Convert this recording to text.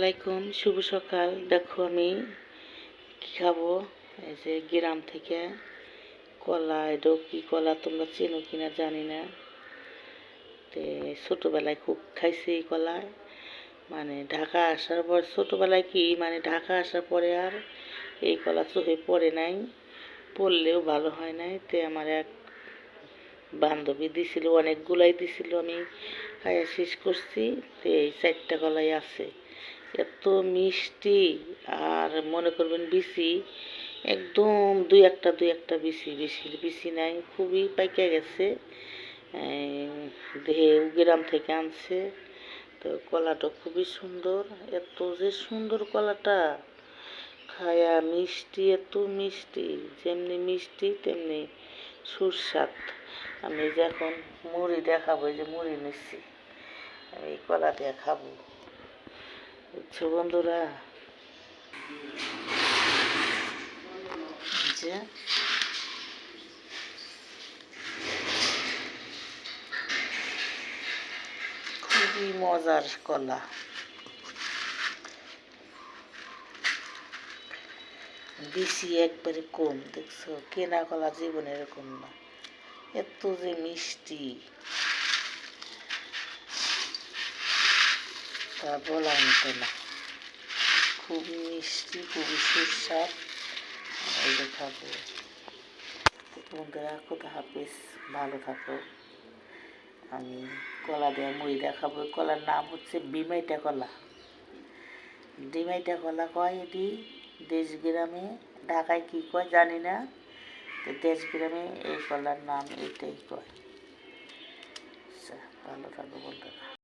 আলাইকুম, শুভ সকাল। দেখো আমি কি খাবো। এই যে গ্রাম থেকে কলা, এটা কি কলা তোমরা চেনো কিনা জানি না। ছোটবেলায় খুব খাইছি এই কলা। ঢাকা আসার পর ছোটবেলায় ঢাকা আসার পরে আর এই কলা চোখে পড়ে নাই, পড়লেও ভালো হয় নাই। আমার এক বান্ধবী দিছিল, অনেকগুলাই দিছিল, আমি খাইয়া শেষ করছি। এই 4টা কলাই আছে, এত মিষ্টি। আর মনে করবেন বিচি একদম দুই একটা বিচি, বেশি বিচি নাই, খুবই পাইকা গেছে। দেহে গ্রাম থেকে আনছে, তো কলাটা খুবই সুন্দর। এত যে সুন্দর কলাটা, খায়া মিষ্টি, এত মিষ্টি, যেমনি মিষ্টি তেমনি সুস্বাদ। আমি যে এখন মুড়ি দেখাবো, এই যে মুড়ি নিচ্ছি, আমি এই কলা দিয়ে খাবো, বুঝছো বন্ধুরা। যে খুবই মজার কলা, বেশি একবারে কম। দেখছো, কেনা কলা জীবনে এরকম না, এত যে মিষ্টি তা বলার মতো না। খুবই মিষ্টি, খুবই সুস্বাদ। এই যে খাবো বন্ধুরা, খুদা হাফিজ, ভালো থাকো। আমি কলা দিয়ে মুড়ি দেখাবো। কলার নাম হচ্ছে বিমাইটা কলা। ডিমাইটা কলা কয় এটি দেশ গ্রামে, ঢাকায় কি কয় জানি না, তো দেশ গ্রামে এই কলার নাম এইটাই কয়। আচ্ছা, ভালো থাকো বন্ধুরা।